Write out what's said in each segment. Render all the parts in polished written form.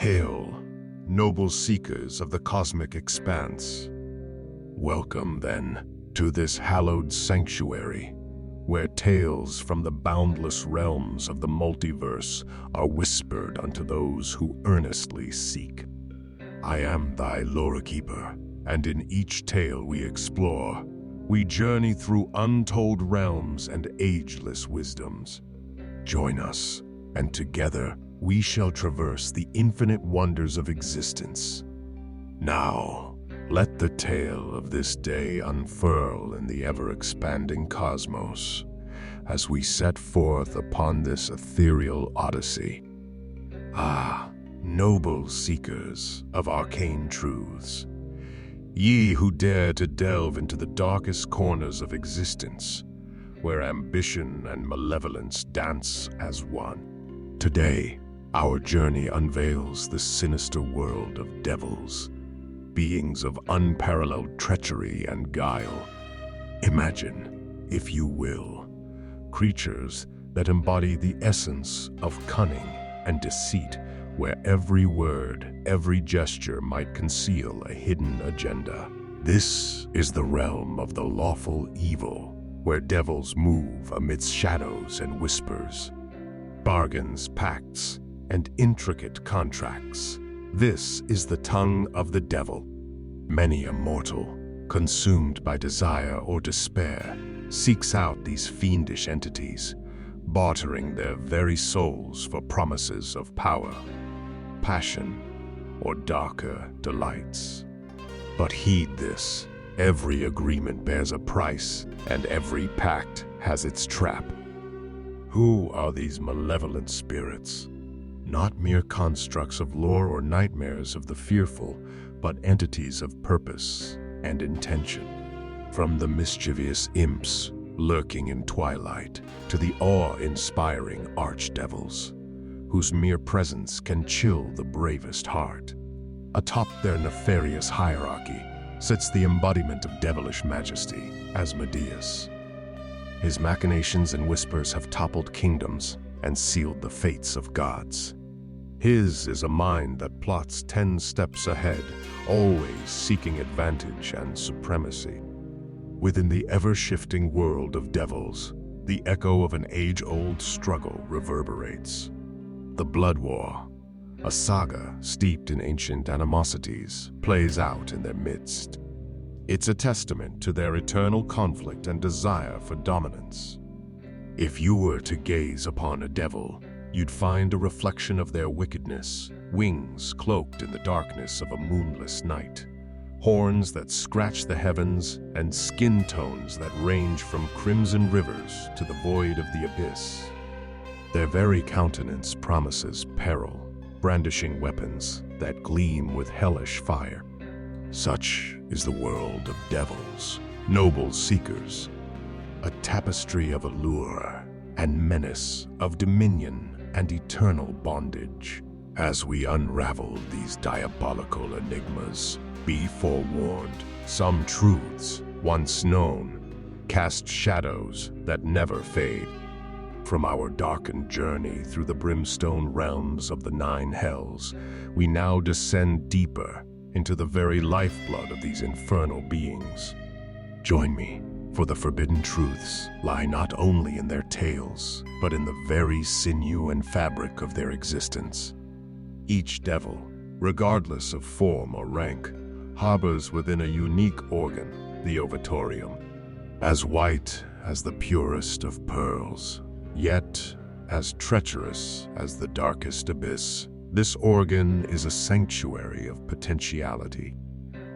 Hail, noble seekers of the cosmic expanse. Welcome, then, to this hallowed sanctuary, where tales from the boundless realms of the multiverse are whispered unto those who earnestly seek. I am thy Lorekeeper, and in each tale we explore, we journey through untold realms and ageless wisdoms. Join us, and together we shall traverse the infinite wonders of existence. Now, let the tale of this day unfurl in the ever-expanding cosmos as we set forth upon this ethereal odyssey. Ah, noble seekers of arcane truths, ye who dare to delve into the darkest corners of existence, where ambition and malevolence dance as one. Today, our journey unveils the sinister world of devils, beings of unparalleled treachery and guile. Imagine, if you will, creatures that embody the essence of cunning and deceit, where every word, every gesture might conceal a hidden agenda. This is the realm of the lawful evil, where devils move amidst shadows and whispers, bargains, pacts, and intricate contracts. This is the tongue of the devil. Many a mortal, consumed by desire or despair, seeks out these fiendish entities, bartering their very souls for promises of power, passion, or darker delights. But heed this, every agreement bears a price, and every pact has its trap. Who are these malevolent spirits? Not mere constructs of lore or nightmares of the fearful, but entities of purpose and intention. From the mischievous imps lurking in twilight to the awe-inspiring archdevils, whose mere presence can chill the bravest heart. Atop their nefarious hierarchy sits the embodiment of devilish majesty, Asmodeus. His machinations and whispers have toppled kingdoms and sealed the fates of gods. His is a mind that plots 10 steps ahead, always seeking advantage and supremacy. Within the ever-shifting world of devils, the echo of an age-old struggle reverberates. The Blood War, a saga steeped in ancient animosities, plays out in their midst. It's a testament to their eternal conflict and desire for dominance. If you were to gaze upon a devil, you'd find a reflection of their wickedness, wings cloaked in the darkness of a moonless night, horns that scratch the heavens, and skin tones that range from crimson rivers to the void of the abyss. Their very countenance promises peril, brandishing weapons that gleam with hellish fire. Such is the world of devils, noble seekers, a tapestry of allure and menace, of dominion and eternal bondage. As we unravel these diabolical enigmas, be forewarned, some truths, once known, cast shadows that never fade. From our darkened journey through the brimstone realms of the 9 hells, we now descend deeper into the very lifeblood of these infernal beings. Join me, for the forbidden truths lie not only in their tales, but in the very sinew and fabric of their existence. Each devil, regardless of form or rank, harbors within a unique organ, the ovatorium, as white as the purest of pearls, yet as treacherous as the darkest abyss. This organ is a sanctuary of potentiality.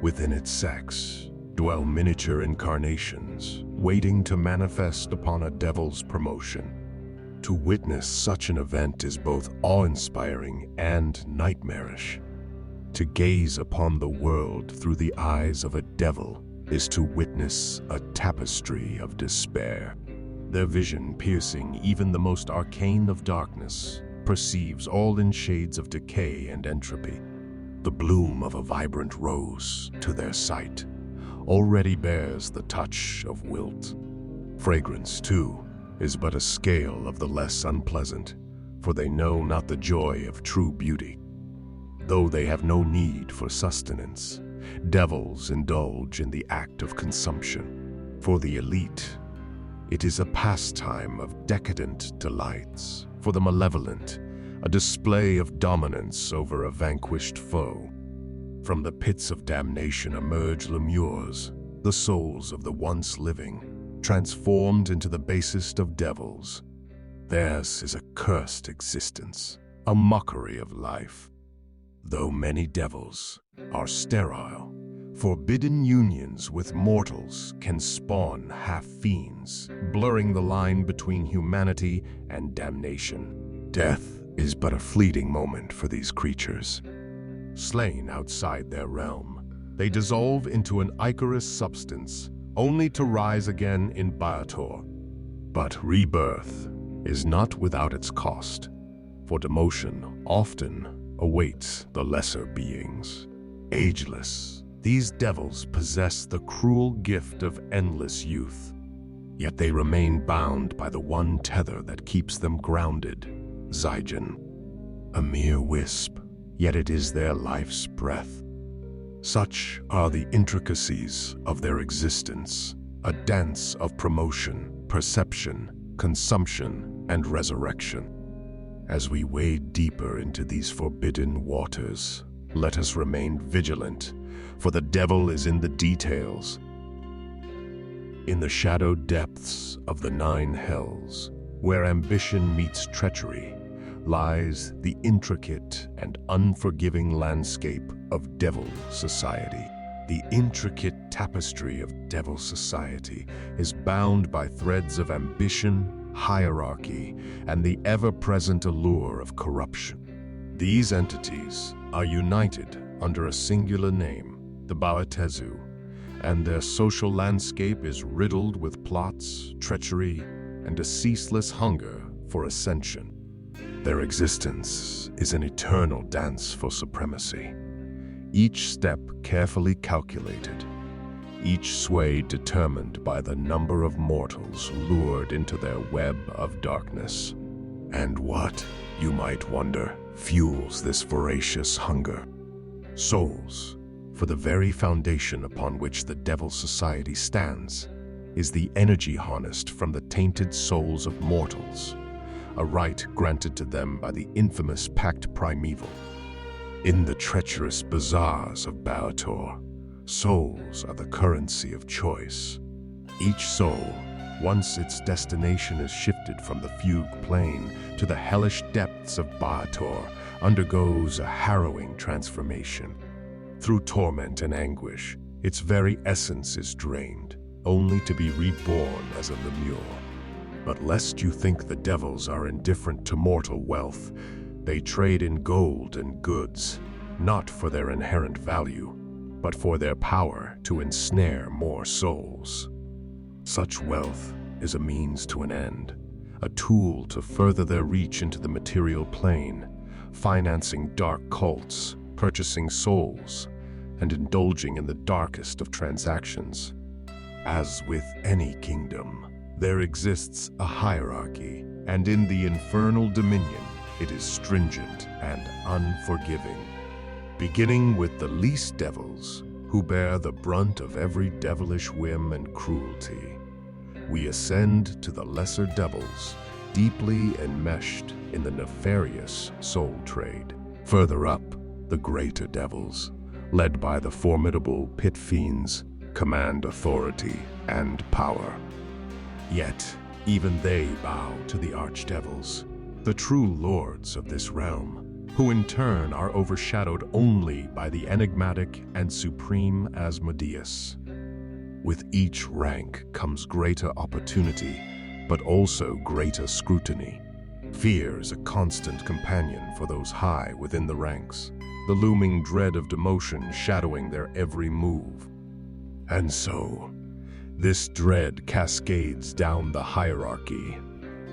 Within its sex dwell miniature incarnations, waiting to manifest upon a devil's promotion. To witness such an event is both awe-inspiring and nightmarish. To gaze upon the world through the eyes of a devil is to witness a tapestry of despair. Their vision, piercing even the most arcane of darkness, perceives all in shades of decay and entropy. The bloom of a vibrant rose, to their sight, already bears the touch of wilt. Fragrance, too, is but a scale of the less unpleasant, for they know not the joy of true beauty. Though they have no need for sustenance, devils indulge in the act of consumption. For the elite, it is a pastime of decadent delights. For the malevolent, a display of dominance over a vanquished foe. From the pits of damnation emerge lemures, the souls of the once living, transformed into the basest of devils. Theirs is a cursed existence, a mockery of life. Though many devils are sterile, forbidden unions with mortals can spawn half-fiends, blurring the line between humanity and damnation. Death is but a fleeting moment for these creatures. Slain outside their realm, they dissolve into an ichorous substance, only to rise again in Baldur. But rebirth is not without its cost, for demotion often awaits the lesser beings. Ageless, these devils possess the cruel gift of endless youth, yet they remain bound by the one tether that keeps them grounded, Zygen. A mere wisp, yet it is their life's breath. Such are the intricacies of their existence, a dance of promotion, perception, consumption, and resurrection. As we wade deeper into these forbidden waters, let us remain vigilant, for the devil is in the details. In the shadowed depths of the 9 hells, where ambition meets treachery, lies the intricate and unforgiving landscape of devil society. The intricate tapestry of devil society is bound by threads of ambition, hierarchy, and the ever-present allure of corruption. These entities are united under a singular name, the Baotezu, and their social landscape is riddled with plots, treachery, and a ceaseless hunger for ascension. Their existence is an eternal dance for supremacy, each step carefully calculated, each sway determined by the number of mortals lured into their web of darkness. And what, you might wonder, fuels this voracious hunger? Souls, for the very foundation upon which the Devil Society stands, is the energy harnessed from the tainted souls of mortals, a right granted to them by the infamous Pact Primeval. In the treacherous bazaars of Baldur, souls are the currency of choice. Each soul, once its destination is shifted from the fugue plane to the hellish depths of Baldur, undergoes a harrowing transformation. Through torment and anguish, its very essence is drained, only to be reborn as a lemure. But lest you think the devils are indifferent to mortal wealth, they trade in gold and goods, not for their inherent value, but for their power to ensnare more souls. Such wealth is a means to an end, a tool to further their reach into the material plane, financing dark cults, purchasing souls, and indulging in the darkest of transactions. As with any kingdom, there exists a hierarchy, and in the infernal dominion, it is stringent and unforgiving. Beginning with the least devils, who bear the brunt of every devilish whim and cruelty, we ascend to the lesser devils, deeply enmeshed in the nefarious soul trade. Further up, the greater devils, led by the formidable pit fiends, command authority and power. Yet, even they bow to the archdevils, the true lords of this realm, who in turn are overshadowed only by the enigmatic and supreme Asmodeus. With each rank comes greater opportunity, but also greater scrutiny. Fear is a constant companion for those high within the ranks, the looming dread of demotion shadowing their every move. And so, this dread cascades down the hierarchy,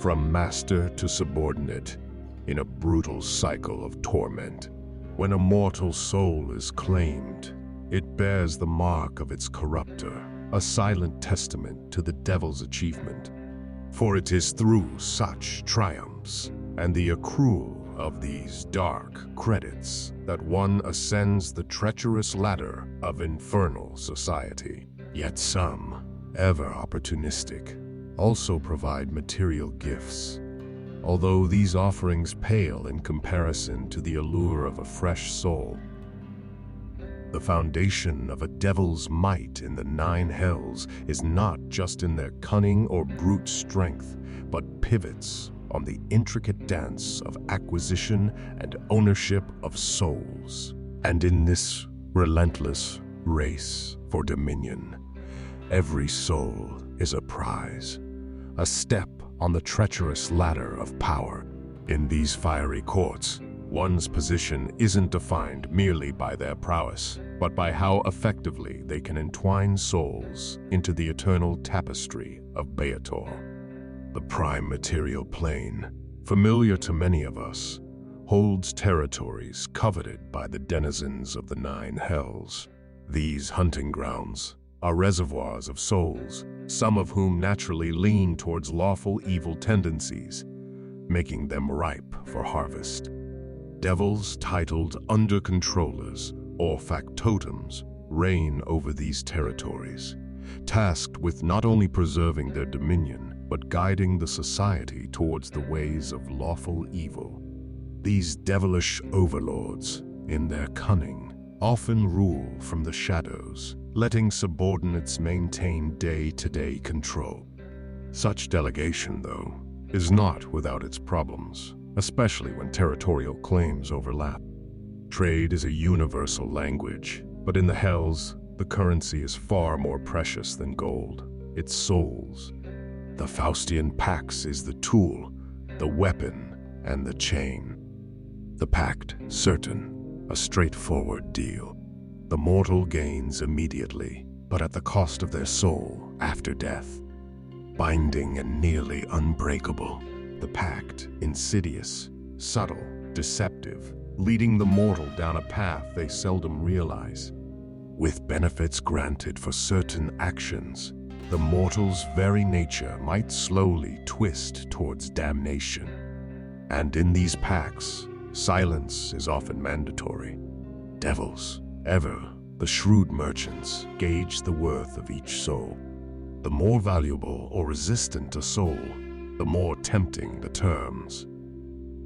from master to subordinate, in a brutal cycle of torment. When a mortal soul is claimed, it bears the mark of its corruptor, a silent testament to the devil's achievement. For it is through such triumphs and the accrual of these dark credits that one ascends the treacherous ladder of infernal society. Yet some, ever opportunistic, also provide material gifts, although these offerings pale in comparison to the allure of a fresh soul. The foundation of a devil's might in the 9 hells is not just in their cunning or brute strength, but pivots on the intricate dance of acquisition and ownership of souls. And in this relentless race for dominion, every soul is a prize, a step on the treacherous ladder of power. In these fiery courts, one's position isn't defined merely by their prowess, but by how effectively they can entwine souls into the eternal tapestry of Baldur. The prime material plane, familiar to many of us, holds territories coveted by the denizens of the 9 hells. These hunting grounds are reservoirs of souls, some of whom naturally lean towards lawful evil tendencies, making them ripe for harvest. Devils titled under-controllers, or factotums, reign over these territories, tasked with not only preserving their dominion, but guiding the society towards the ways of lawful evil. These devilish overlords, in their cunning, often rule from the shadows, letting subordinates maintain day-to-day control. Such delegation, though, is not without its problems, especially when territorial claims overlap. Trade is a universal language, but in the hells, the currency is far more precious than gold. It's souls. The Faustian Pacts is the tool, the weapon, and the chain. The pact, certain, a straightforward deal. The mortal gains immediately, but at the cost of their soul after death. Binding and nearly unbreakable. The pact, insidious, subtle, deceptive, leading the mortal down a path they seldom realize. With benefits granted for certain actions, the mortal's very nature might slowly twist towards damnation. And in these pacts, silence is often mandatory. Devils, ever the shrewd merchants, gauge the worth of each soul. The more valuable or resistant a soul, the more tempting the terms.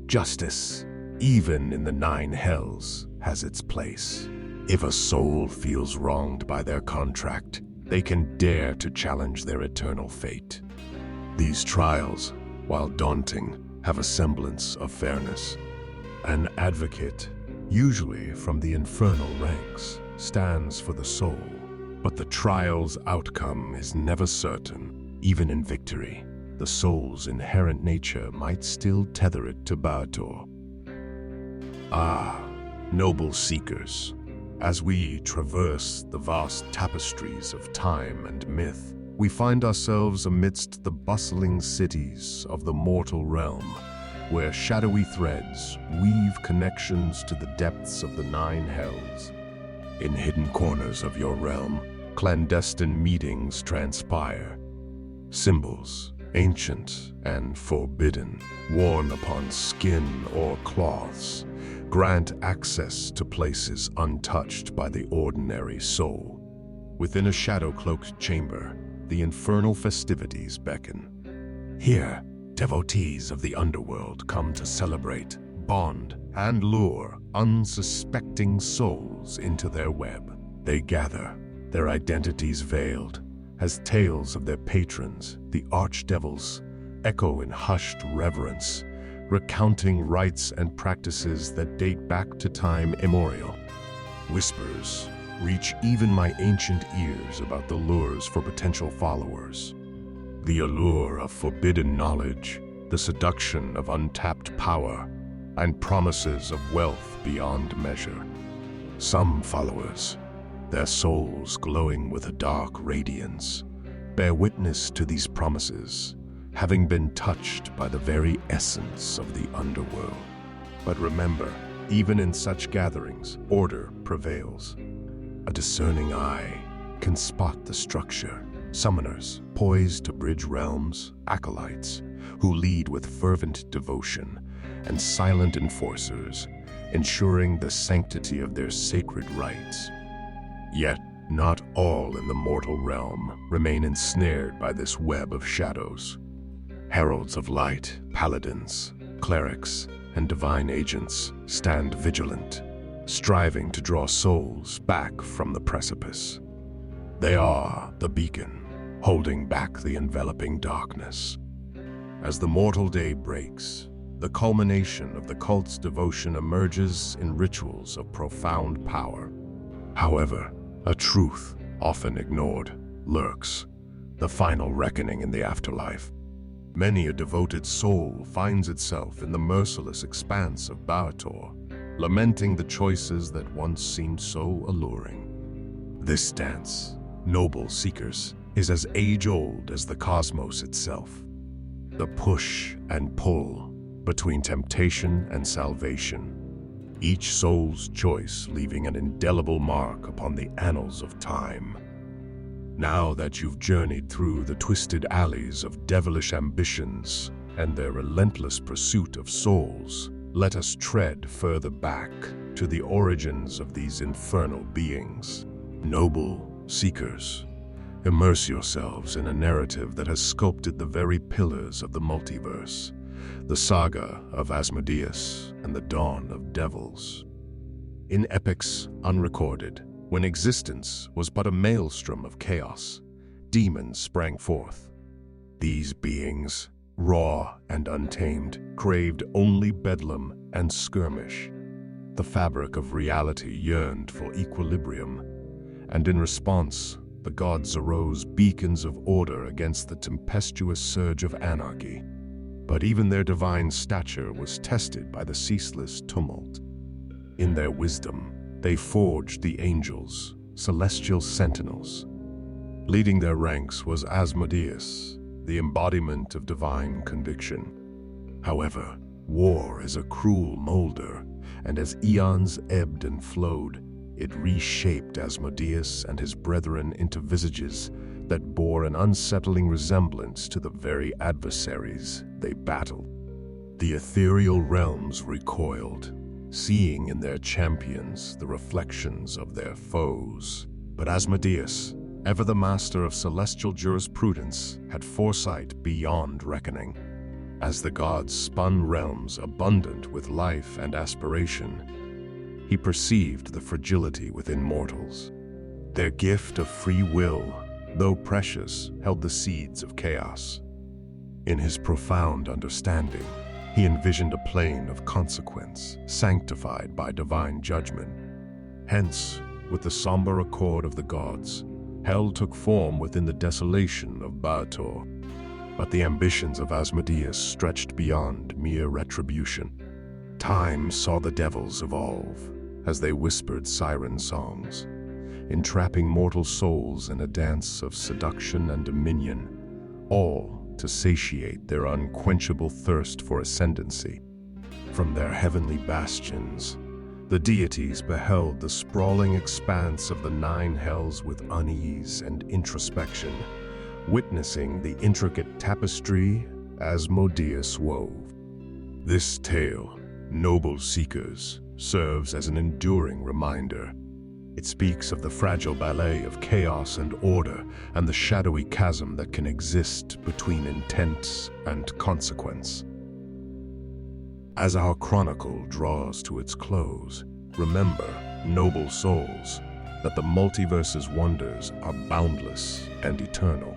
Justice, even in the 9 hells, has its place. If a soul feels wronged by their contract, they can dare to challenge their eternal fate. These trials, while daunting, have a semblance of fairness. An advocate, usually from the infernal ranks, stands for the soul, but the trial's outcome is never certain. Even in victory, the soul's inherent nature might still tether it to Baldur. Ah, noble seekers, as we traverse the vast tapestries of time and myth, we find ourselves amidst the bustling cities of the mortal realm, where shadowy threads weave connections to the depths of the 9 hells. In hidden corners of your realm, clandestine meetings transpire. Symbols, ancient and forbidden, worn upon skin or cloths, grant access to places untouched by the ordinary soul. Within a shadow-cloaked chamber, the infernal festivities beckon. Here, devotees of the underworld come to celebrate, bond, and lure unsuspecting souls into their web. They gather, their identities veiled, as tales of their patrons, the archdevils, echo in hushed reverence, recounting rites and practices that date back to time immemorial. Whispers reach even my ancient ears about the lures for potential followers. The allure of forbidden knowledge, the seduction of untapped power, and promises of wealth beyond measure. Some followers, their souls glowing with a dark radiance, bear witness to these promises, having been touched by the very essence of the underworld. But remember, even in such gatherings, order prevails. A discerning eye can spot the structure. Summoners, poised to bridge realms, acolytes, who lead with fervent devotion, and silent enforcers, ensuring the sanctity of their sacred rites. Yet, not all in the mortal realm remain ensnared by this web of shadows. Heralds of light, paladins, clerics, and divine agents stand vigilant, striving to draw souls back from the precipice. They are the beacon, holding back the enveloping darkness. As the mortal day breaks, the culmination of the cult's devotion emerges in rituals of profound power. However, a truth often ignored lurks: the final reckoning in the afterlife. Many a devoted soul finds itself in the merciless expanse of Baldur, lamenting the choices that once seemed so alluring. This dance, noble seekers, is as age-old as the cosmos itself. The push and pull between temptation and salvation, each soul's choice leaving an indelible mark upon the annals of time. Now that you've journeyed through the twisted alleys of devilish ambitions and their relentless pursuit of souls, let us tread further back to the origins of these infernal beings. Noble seekers, immerse yourselves in a narrative that has sculpted the very pillars of the multiverse, the saga of Asmodeus and the dawn of devils. In epics unrecorded, when existence was but a maelstrom of chaos, demons sprang forth. These beings, raw and untamed, craved only bedlam and skirmish. The fabric of reality yearned for equilibrium, and in response, the gods arose beacons of order against the tempestuous surge of anarchy. But even their divine stature was tested by the ceaseless tumult. In their wisdom, they forged the angels, celestial sentinels. Leading their ranks was Asmodeus, the embodiment of divine conviction. However, war is a cruel molder, and as eons ebbed and flowed, it reshaped Asmodeus and his brethren into visages that bore an unsettling resemblance to the very adversaries they battled. The ethereal realms recoiled, seeing in their champions the reflections of their foes. But Asmodeus, ever the master of celestial jurisprudence, had foresight beyond reckoning. As the gods spun realms abundant with life and aspiration, he perceived the fragility within mortals. Their gift of free will, though precious, held the seeds of chaos. In his profound understanding, he envisioned a plane of consequence, sanctified by divine judgment. Hence, with the somber accord of the gods, hell took form within the desolation of Baldur. But the ambitions of Asmodeus stretched beyond mere retribution. Time saw the devils evolve, as they whispered siren songs, entrapping mortal souls in a dance of seduction and dominion, all to satiate their unquenchable thirst for ascendancy. From their heavenly bastions, the deities beheld the sprawling expanse of the nine hells with unease and introspection, witnessing the intricate tapestry Asmodeus wove. This tale, noble seekers, serves as an enduring reminder. It speaks of the fragile ballet of chaos and order and the shadowy chasm that can exist between intent and consequence. As our chronicle draws to its close, remember, noble souls, that the multiverse's wonders are boundless and eternal.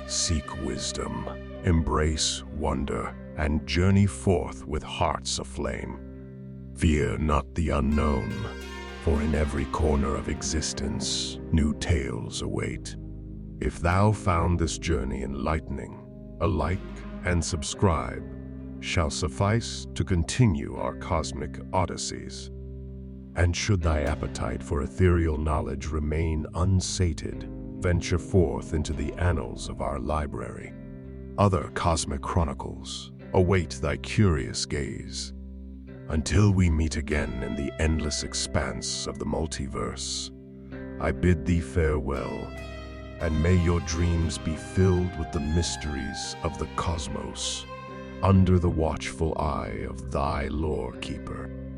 Seek wisdom, embrace wonder, and journey forth with hearts aflame. Fear not the unknown, for in every corner of existence, new tales await. If thou found this journey enlightening, a like and subscribe shall suffice to continue our cosmic odysseys. And should thy appetite for ethereal knowledge remain unsated, venture forth into the annals of our library. Other cosmic chronicles await thy curious gaze. Until we meet again in the endless expanse of the multiverse, I bid thee farewell, and may your dreams be filled with the mysteries of the cosmos. under the watchful eye of thy Lorekeeper.